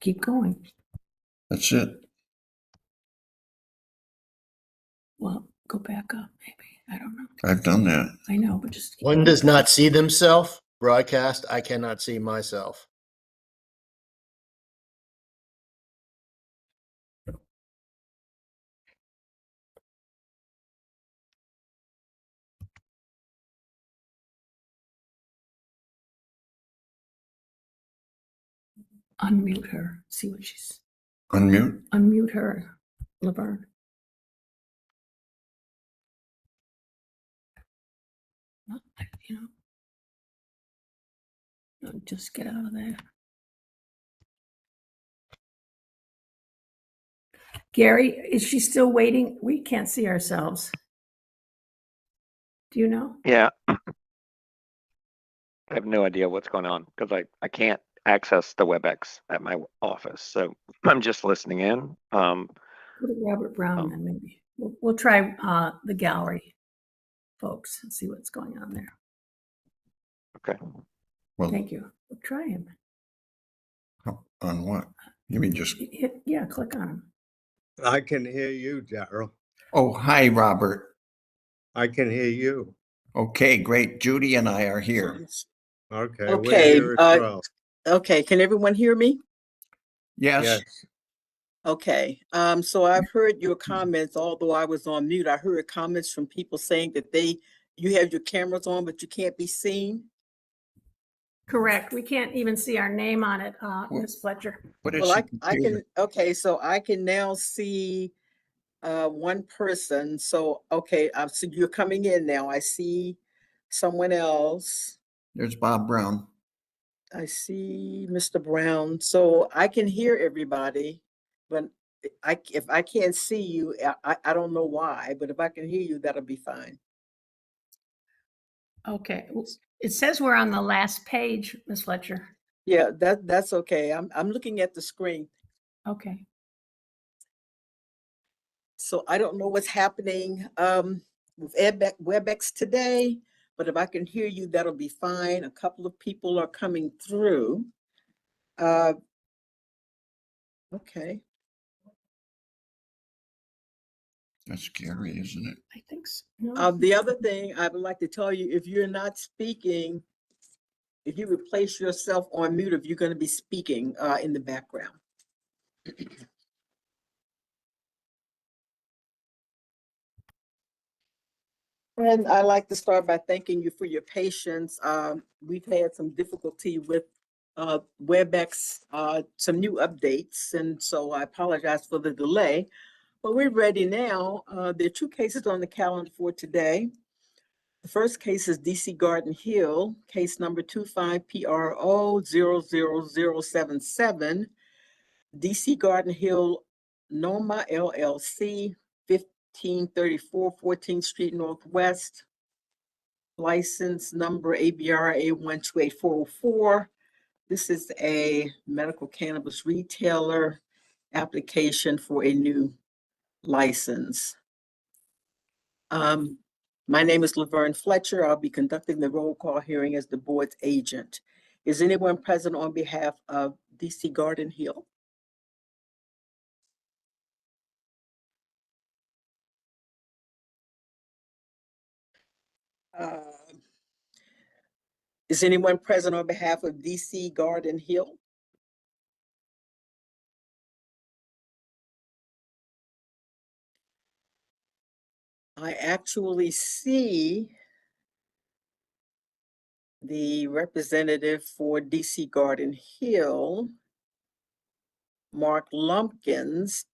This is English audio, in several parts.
keep going. That's it. Well, go back up, maybe. I don't know. I've done that. I know, but just keep One going. does not see themselves. Broadcast, I cannot see myself. Unmute her. See what she's. Unmute. Unmute her, Laverne. You know. No, just get out of there. Gary, is she still waiting? We can't see ourselves. Do you know? Yeah. I have no idea what's going on because I can't access the WebEx at my office. So I'm just listening in. Go to Robert Brown then maybe. We'll try the gallery folks and see what's going on there. Okay. Well, Thank you. We'll try him. on what? You mean just? Yeah, click on him. I can hear you, Daryl. Oh, hi, Robert. I can hear you. Okay, great. Judy and I are here. Okay. Okay, We're here as well. Okay, can everyone hear me? Yes. Yes. Okay, so I've heard your comments, although I was on mute. I heard comments from people saying that you have your cameras on, but you can't be seen. Correct. We can't even see our name on it, Ms. Fletcher. But Well, I can, okay, so I can now see one person. So, okay, so you're coming in now. I see someone else. There's Bob Brown. I see Mr. Brown. So I can hear everybody, but if I can't see you, I don't know why, but if I can hear you, that'll be fine. Okay. It says we're on the last page, Ms. Fletcher. Yeah, that's okay. I'm looking at the screen. Okay. So I don't know what's happening with WebEx today, but if I can hear you, that'll be fine. A couple of people are coming through. Okay. That's scary, isn't it? I think so. No. The other thing I would like to tell you, if you're not speaking, if you replace yourself on mute, if you're going to be speaking in the background. And I'd like to start by thanking you for your patience. We've had some difficulty with WebEx, some new updates, and so I apologize for the delay. But we're ready now. There are two cases on the calendar for today. The first case is DC Garden Hill, case number 25PRO00077. DC Garden Hill, Noma LLC, 1534 14th Street Northwest. License number ABRA 1284404. This is a medical cannabis retailer application for a new license. My name is Laverne Fletcher. I'll be conducting the roll call hearing as the board's agent. Is anyone present on behalf of DC Garden Hill? Is anyone present on behalf of DC Garden Hill? I actually see the representative for DC Garden Hill, Mark Lumpkins.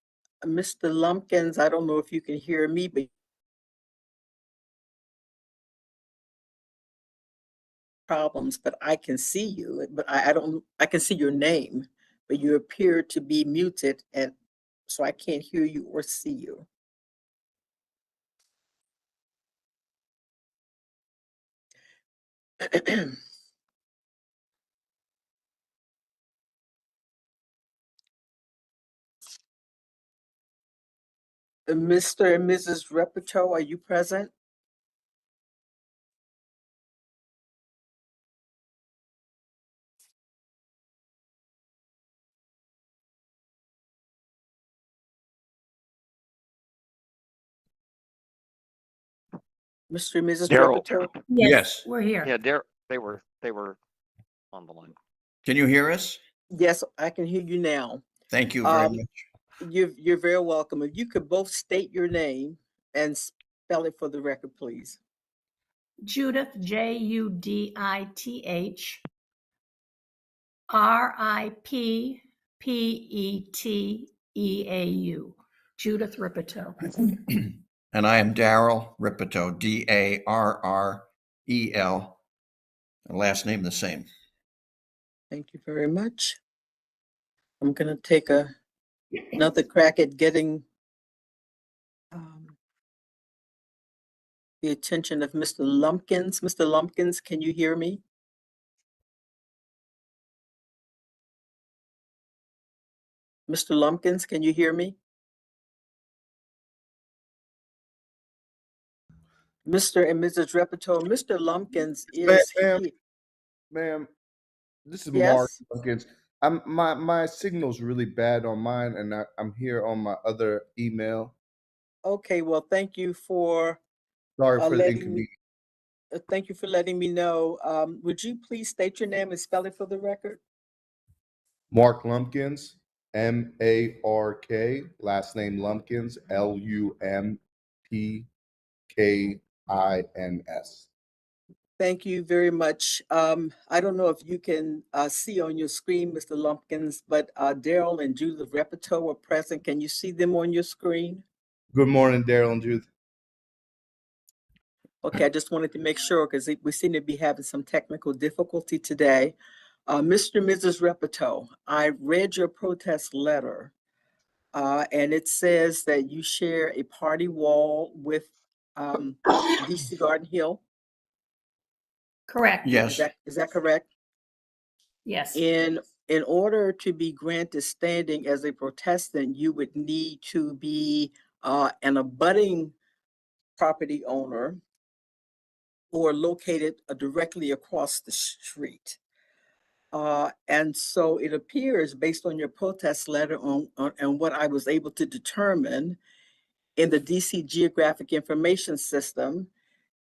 Mr. Lumpkins, I don't know if you can hear me, but problems, but I can see you, but I can see your name, but you appear to be muted, and so I can't hear you or see you. Mr. and Mrs. Reperto, are you present? Mr. and Mrs. Daryl. Repetto? Yes. We're here. Yeah, they were on the line. Can you hear us? Yes, I can hear you now. Thank you very Um, much. You're very welcome. If you could both state your name and spell it for the record, please. Judith, Judith, Ripeteau. Judith Ripeteau. And I am Darrell Ripito, Darrel. Last name the same. Thank you very much. I'm going to take another crack at getting the attention of Mr. Lumpkins. Mr. Lumpkins, can you hear me? Mr. Lumpkins, can you hear me? Mr. and Mrs. Repetto, Mr. Lumpkins is Ma'am, here. ma'am, this is Yes? Mark Lumpkins. My signal's really bad on mine, and I'm here on my other email. Okay, well, thank you for Sorry for the letting me, inconvenience. thank you for letting me know. Would you please state your name and spell it for the record? Mark Lumpkins, Mark, last name Lumpkins, Lumpkins. Thank you very much. I don't know if you can see on your screen, Mr. Lumpkins, but Daryl and Judith Repetto are present. Can you see them on your screen? Good morning, Daryl and Judith. Okay, I just wanted to make sure because we seem to be having some technical difficulty today. Mr. and Mrs. Repetto, I read your protest letter, and it says that you share a party wall with DC Garden Hill. Correct. Yes. Is that correct? Yes. In order to be granted standing as a protestant, you would need to be an abutting property owner or located directly across the street. And so it appears, based on your protest letter on what I was able to determine in the DC Geographic Information System,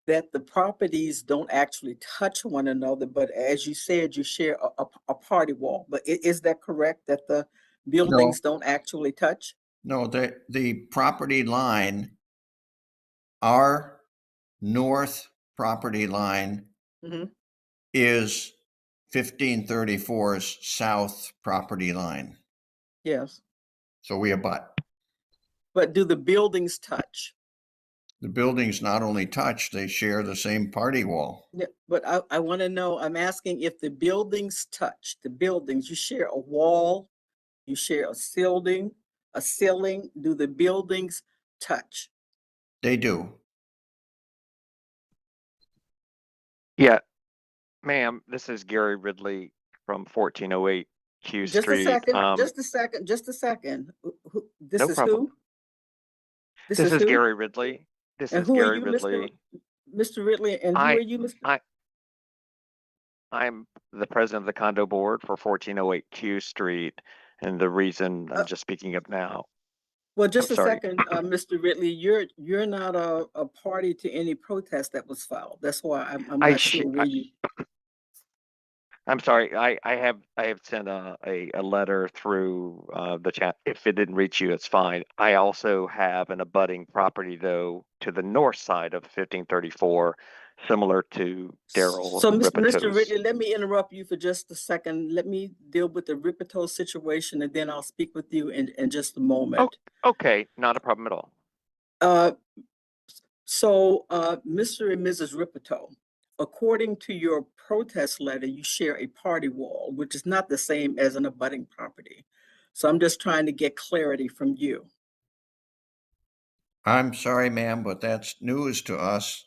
that the properties don't actually touch one another, but as you said, you share a party wall. But is that correct, that the buildings don't actually touch? No, the property line, our north property line Mhm. is 1534's south property line. Yes, So we abut. but do the buildings touch? The buildings not only touch, they share the same party wall. Yeah, but I want to know, I'm asking if the buildings touch, the buildings, you share a wall, you share a ceiling, do the buildings touch? They do. Yeah, ma'am, this is Gary Ridley from 1408 Q Just a Street. second, just a second. This No is problem. who? This is who? Gary Ridley. This And is who are Gary you, Ridley. Mr. Ridley, and who I- are you, Mr.? I'm the president of the condo board for 1408 Q Street, and the reason I'm just speaking up now. Well, just I'm a sorry. second, Mr. Ridley, you're not a party to any protest that was filed. That's why I'm not sure where you. I'm sorry. I have sent a letter through the chat. If it didn't reach you, it's fine. I also have an abutting property though to the north side of 1534, similar to Daryl So, Mr. Ripeto's. Ridley, let me interrupt you for just a second. Let me deal with the Ripito situation, and then I'll speak with you in just a moment. Okay, not a problem at all. Mr. and Mrs. Ripito, according to your protest letter, you share a party wall, which is not the same as an abutting property. So I'm just trying to get clarity from you. I'm sorry, ma'am, but that's news to us.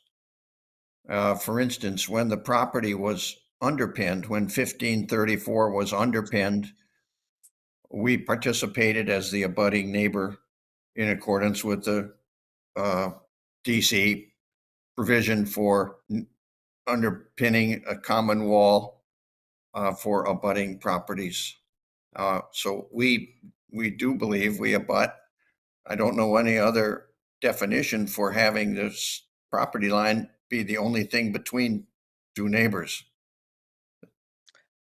For instance, when the property was underpinned, when 1534 was underpinned, we participated as the abutting neighbor in accordance with the DC provision for underpinning a common wall for abutting properties. So we do believe we abut. I don't know any other definition for having this property line be the only thing between two neighbors.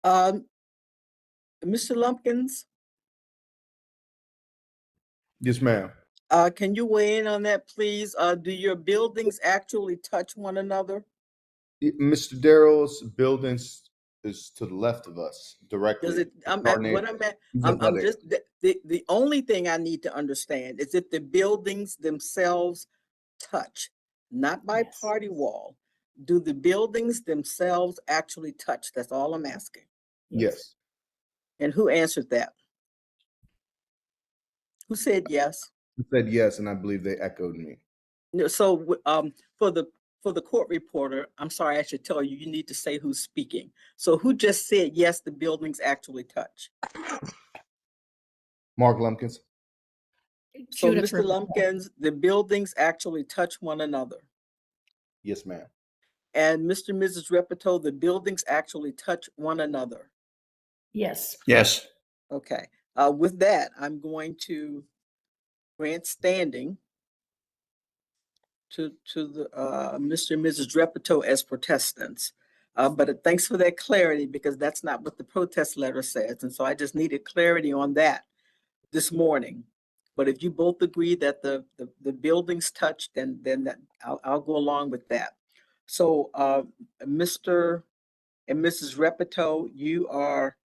Mr. Lumpkins, Yes, ma'am. can you weigh in on that, please? Do your buildings actually touch one another? Mr. Darrell's buildings is to the left of us directly. Does it, Our neighbor. what I'm at, He's I'm abutting. just, the only thing I need to understand is if the buildings themselves touch, not by Yes. party wall. Do the buildings themselves actually touch? That's all I'm asking. Yes. And who answered that? Who said yes? He said yes, and I believe they echoed me. No, so, for the court reporter, I'm sorry, I should tell you, you need to say who's speaking. So who just said, yes, the buildings actually touch? Mark Lumpkins. So Judith Mr. Ripple. Lumpkins, the buildings actually touch one another. Yes, ma'am. And Mr. and Mrs. Repetto, the buildings actually touch one another. Yes. Yes. Okay, with that, I'm going to grant standing to the Mr. and Mrs. Repetto as protestants. But thanks for that clarity, because that's not what the protest letter says. And so I just needed clarity on that this morning. But if you both agree that the buildings touch, then that I'll go along with that. So Mr. and Mrs. Repetto, you are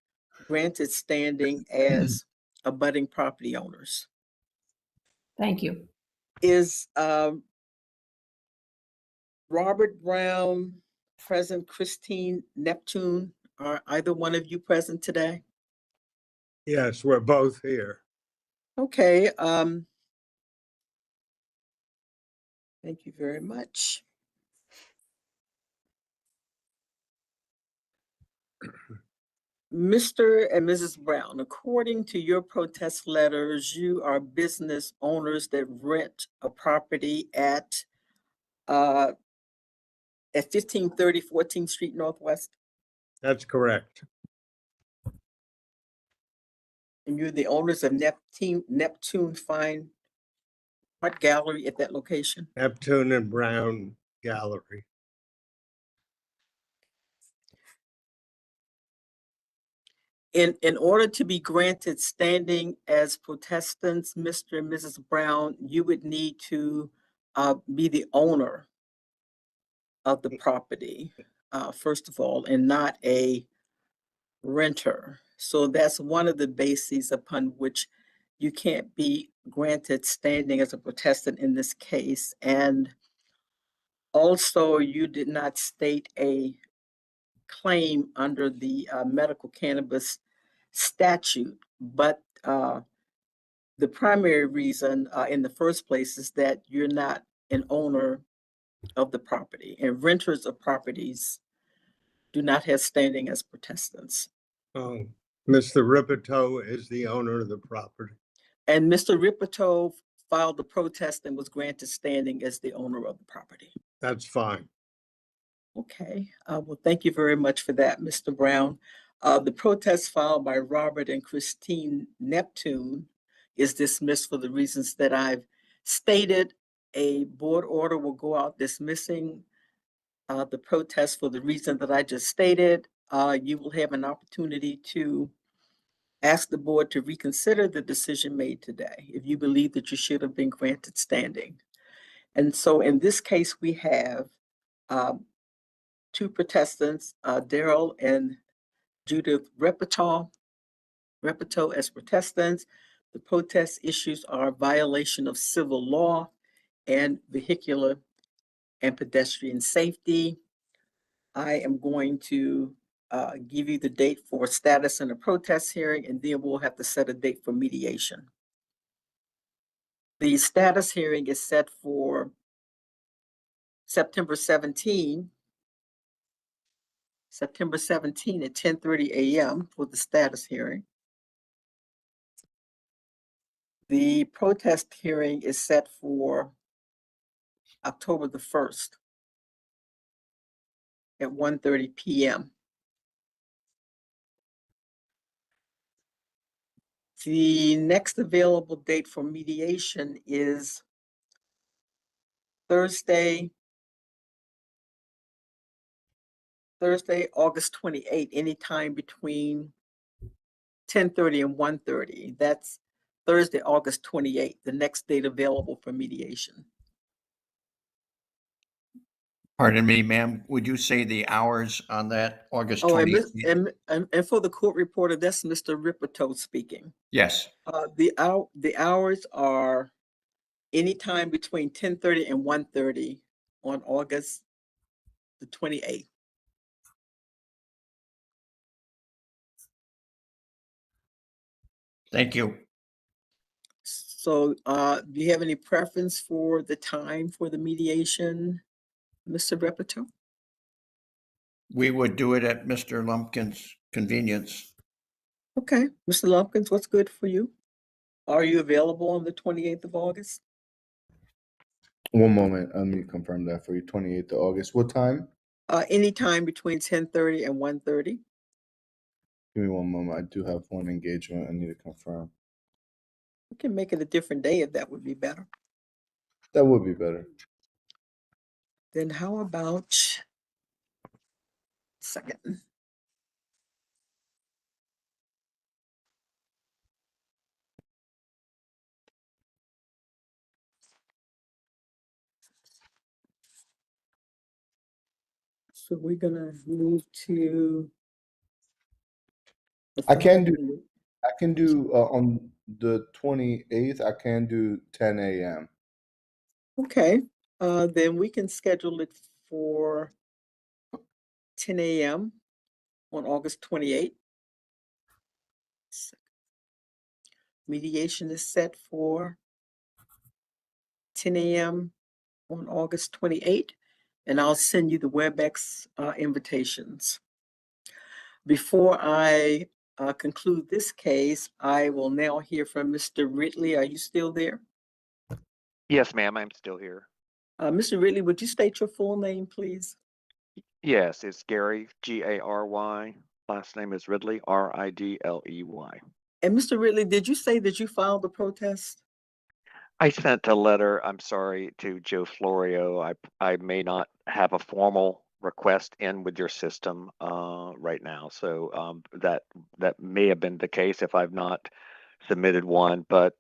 granted standing as abutting property owners. Thank you. Is Robert Brown present? Christine Neptune, are either one of you present today? Yes, we're both here. Okay, thank you very much. Mr. and Mrs. Brown, according to your protest letters, you are business owners that rent a property at 1530 14th Street Northwest, That's correct. and you're the owners of Neptune Fine Art Gallery at that location. Neptune and Brown Gallery. In order to be granted standing as protestants, Mr. and Mrs. Brown, you would need to be the owner of the property, first of all, and not a renter. So that's one of the bases upon which you can't be granted standing as a protestant in this case. And also, you did not state a claim under the medical cannabis statute, but the primary reason in the first place is that you're not an owner of the property, and renters of properties do not have standing as protestants. Oh, Mr. Ripito is the owner of the property. And Mr. Ripito filed the protest and was granted standing as the owner of the property. That's fine. Okay, well, thank you very much for that, Mr. Brown. The protest filed by Robert and Christine Neptune is dismissed for the reasons that I've stated. A board order will go out dismissing the protest for the reason that I just stated. You will have an opportunity to ask the board to reconsider the decision made today if you believe that you should have been granted standing. And so in this case, we have two protestants, Daryl and Judith Repetto as protestants. The protest issues are violation of civil law and vehicular and pedestrian safety. I am going to give you the date for status in a protest hearing, and then we'll have to set a date for mediation. The status hearing is set for September 17 at 10:30 a.m. for the status hearing. The protest hearing is set for October the 1st at 1:30 p.m. The next available date for mediation is Thursday, Thursday, August 28th, anytime between 10:30 and 1:30. That's Thursday, August 28th, the next date available for mediation. Pardon me, ma'am, would you say the hours on that August Oh, 28th? and for the court reporter, that's Mr. Ripperto speaking. Yes, The hours are anytime between 10:30 and 1:30 on August the 28th. thank you. So, do you have any preference for the time for the mediation, Mr. Ripperto? We would do it at Mr. Lumpkin's convenience. Okay, Mr. Lumpkins, what's good for you? Are you available on the 28th of August? One moment. Let me confirm that for you. 28th of August. What time? Anytime between 10:30 and 1:30. Give me one moment. I do have one engagement I need to confirm. We can make it a different day if that would be better. That would be better. Then how about second? So we're gonna move to. the I can do- following- I can do on the 28th, I can do 10 a.m. Okay, then we can schedule it for 10 a.m. on August 28th. Mediation is set for 10 a.m. on August 28th, and I'll send you the WebEx invitations. Before I conclude this case, I will now hear from Mr. Ridley. Are you still there? Yes, ma'am, I'm still here. Mr. Ridley, would you state your full name, please? Yes, it's Gary, Gary. Last name is Ridley, Ridley. And Mr. Ridley, did you say that you filed a protest? I sent a letter, I'm sorry, to Joe Florio. I may not have a formal request in with your system right now. So that may have been the case if I've not submitted one, but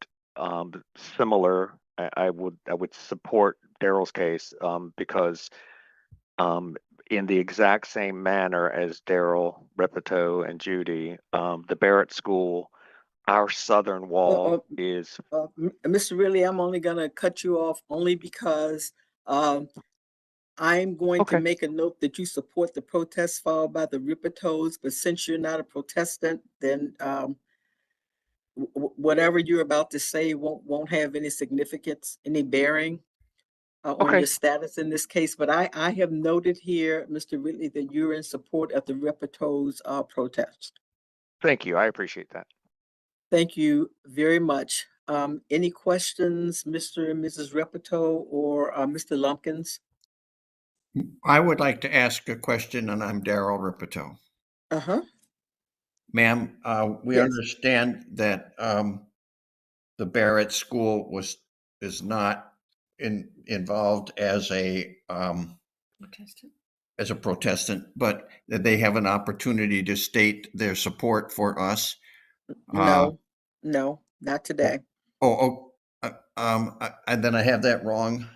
similar, I would support Daryl's case because in the exact same manner as Daryl, Repito, and Judy, the Barrett School, our southern wall is Mr. Ridley, I'm only gonna cut you off only because I'm going to Okay. make a note that you support the protest filed by the Ripitos, but since you're not a Protestant, then whatever you're about to say won't have any significance, any bearing on Okay. your status in this case. But I have noted here, Mr. Ridley, that you're in support of the Ripitos protest. Thank you. I appreciate that. Thank you very much. Any questions, Mr. and Mrs. Repito or Mr. Lumpkins? I would like to ask a question, and I'm Darrell Ripito. Uh-huh. Ma'am, we Yes. understand that the Barrett School is not involved as a Protestant, but that they have an opportunity to state their support for us. No, not today. And then I have that wrong.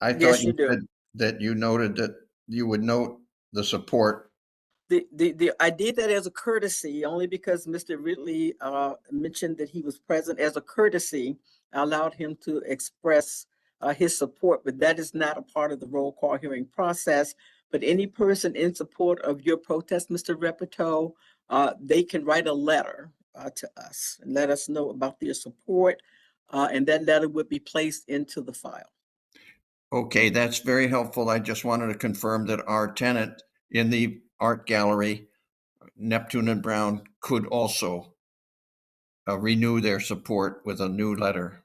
I Yes, thought you do. said that you noted that you would note the support. I did that as a courtesy, only because Mr. Ridley mentioned that he was present as a courtesy. I allowed him to express his support, but that is not a part of the roll call hearing process. But any person in support of your protest, Mr. Repito, they can write a letter to us and let us know about their support, and that letter would be placed into the file. Okay, that's very helpful. I just wanted to confirm that our tenant in the art gallery, Neptune and Brown, could also renew their support with a new letter.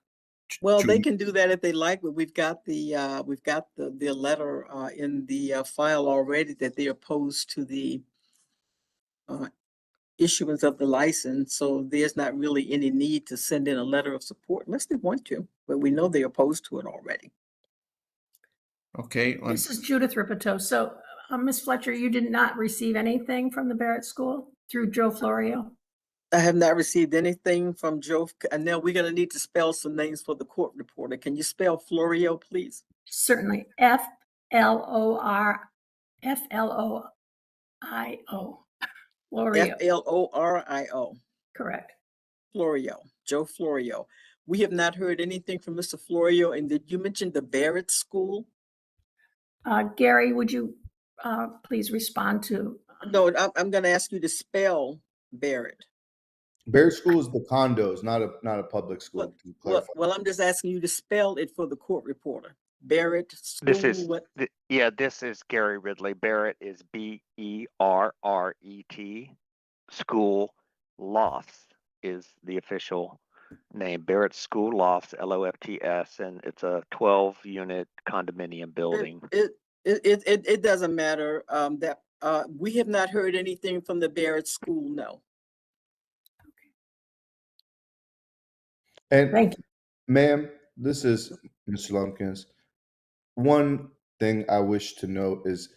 Well, they can do that if they like, but we've got the letter in the file already that they opposed to the issuance of the license. So there's not really any need to send in a letter of support unless they want to, but we know they're opposed to it already. Okay. This is Judith Ripito. So Ms. Fletcher, you did not receive anything from the Barrett School through Joe Florio? I have not received anything from Joe. And now we're gonna need to spell some names for the court reporter. Can you spell Florio, please? Certainly. Florio. Florio. Florio. Correct. Florio, Joe Florio. We have not heard anything from Mr. Florio. And did you mention the Barrett School? Gary, would you please respond to? No, I'm gonna ask you to spell Barrett. Bear School is the condos, not a public school, to clarify. Well, I'm just asking you to spell it for the court reporter. Barrett School. This is, what? yeah, this is Gary Ridley. Barrett is Berret. School Lofts is the official name. Barrett School Lofts, LOFTS, and it's a 12-unit condominium building. It doesn't matter. That we have not heard anything from the Barrett School. No. And Thank you. ma'am, this is Mr. Lumpkins. One thing I wish to note is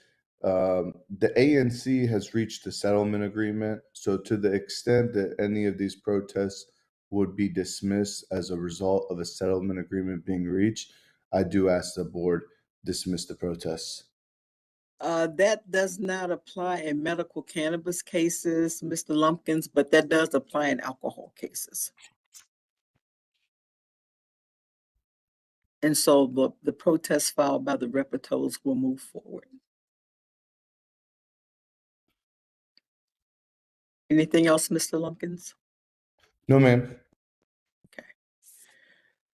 the ANC has reached a settlement agreement. So to the extent that any of these protests would be dismissed as a result of a settlement agreement being reached, I do ask the board dismiss the protests. That does not apply in medical cannabis cases, Mr. Lumpkins, but that does apply in alcohol cases. And so the protests filed by the Repertos will move forward. Anything else, Mr. Lumpkins? No, ma'am.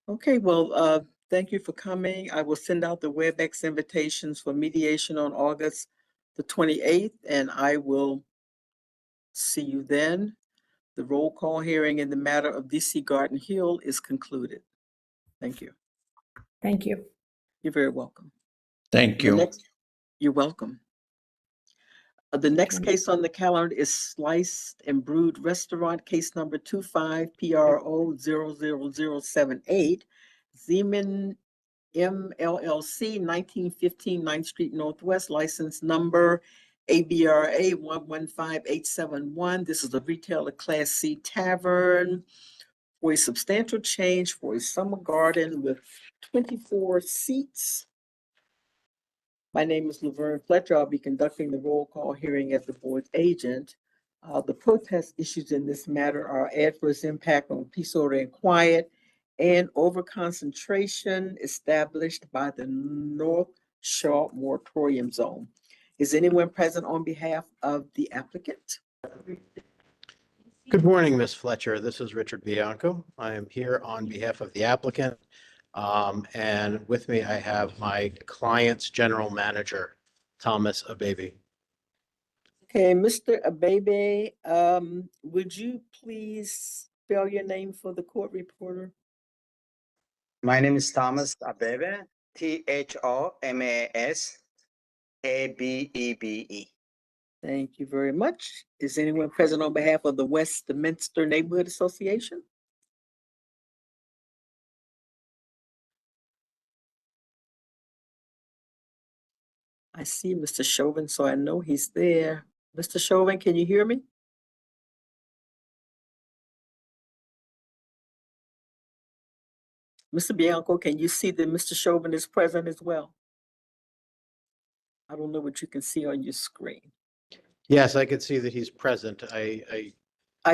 Okay, well, thank you for coming. I will send out the WebEx invitations for mediation on August the 28th, and I will see you then. The roll call hearing in the matter of DC Garden Hill is concluded. Thank you. Thank you. You're very welcome. Thank you. You're welcome. The next case on the calendar is Sliced and Brewed Restaurant, case number 25PRO00078. Zeman MLLC, 1915 9th Street Northwest, license number ABRA 115871. This is a retailer Class C tavern for a substantial change for a summer garden with 24 seats. My name is Laverne Fletcher. I'll be conducting the roll call hearing as the board's agent. The protest issues in this matter are adverse impact on peace, order, and quiet, and overconcentration established by the North Shore Moratorium Zone. Is anyone present on behalf of the applicant? Good morning, Ms. Fletcher. This is Richard Bianco. I am here on behalf of the applicant. And with me, I have my client's general manager, Thomas Abebe. Okay, Mr. Abebe, would you please spell your name for the court reporter? My name is Thomas Abebe, ThomasAbebe. Thank you very much. Is anyone present on behalf of the Westminster Neighborhood Association? I see Mr. Chauvin, so I know he's there. Mr. Chauvin, can you hear me? Mr. Bianco, can you see that Mr. Chauvin is present as well? I don't know what you can see on your screen. Yes, I could see that he's present. I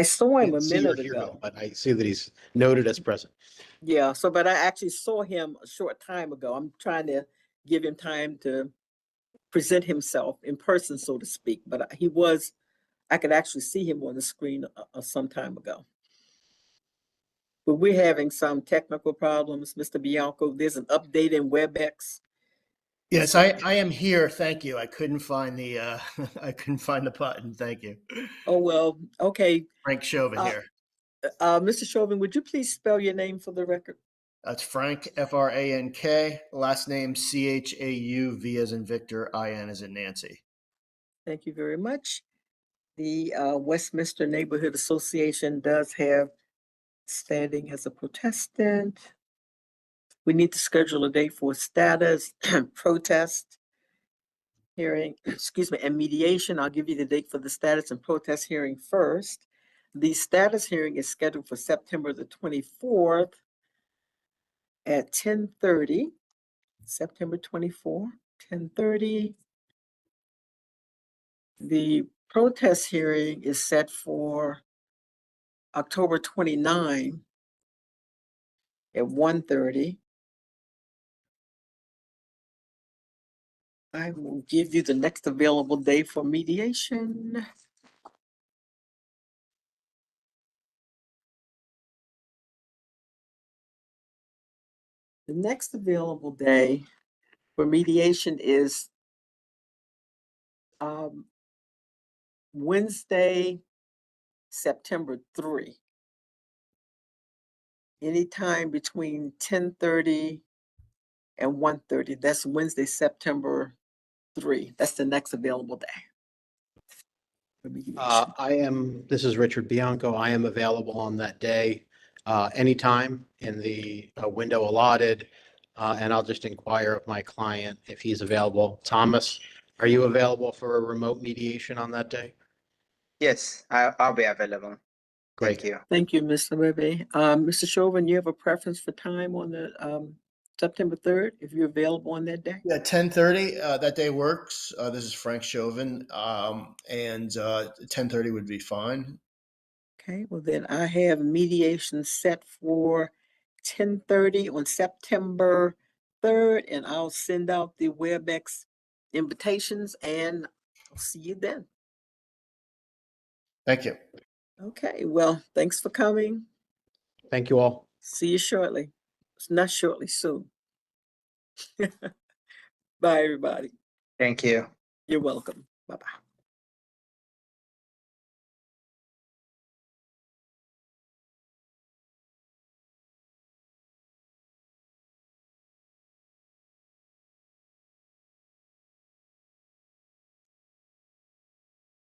saw him a didn't see or minute hear him, ago. but I see that he's noted as present. Yeah, so, but I actually saw him a short time ago. I'm trying to give him time to present himself in person, so to speak, but I could actually see him on the screen some time ago. But we're having some technical problems, Mr. Bianco. There's an update in WebEx. Yes, I am here. Thank you. I couldn't find the I couldn't find the button. Thank you. Oh, well, okay. Frank Chauvin here. Mr. Chauvin, would you please spell your name for the record? That's Frank, Frank. Last name Chauv as in Victor, In as in Nancy. Thank you very much. The Westminster Neighborhood Association does have standing as a protestant. We need to schedule a date for status protest. hearing, excuse me, and mediation. I'll give you the date for the status and protest hearing first. The status hearing is scheduled for September the 24th at 10:30. September 24, 10:30. The protest hearing is set for October 29 at 1:30. I will give you the next available day for mediation. The next available day for mediation is Wednesday, September 3. Anytime between 10:30 and 1:30. That's Wednesday, September 3. That's the next available day for mediation. This is Richard Bianco. I am available on that day, anytime in the window allotted. And I'll just inquire of my client if he's available. Thomas, are you available for a remote mediation on that day? Yes, I'll be available. Great. Thank you. Thank you, Mr. Bebe. Mr. Chauvin, you have a preference for time on the September 3rd, if you're available on that day? Yeah, 10:30, that day works. This is Frank Chauvin, and 10:30 would be fine. Okay, well then I have mediation set for 10:30 on September 3rd, and I'll send out the WebEx invitations and I'll see you then. Thank you. Okay, well, thanks for coming. Thank you all. See you shortly. It's not shortly, soon. Bye, everybody. Thank you. You're welcome. Bye-bye.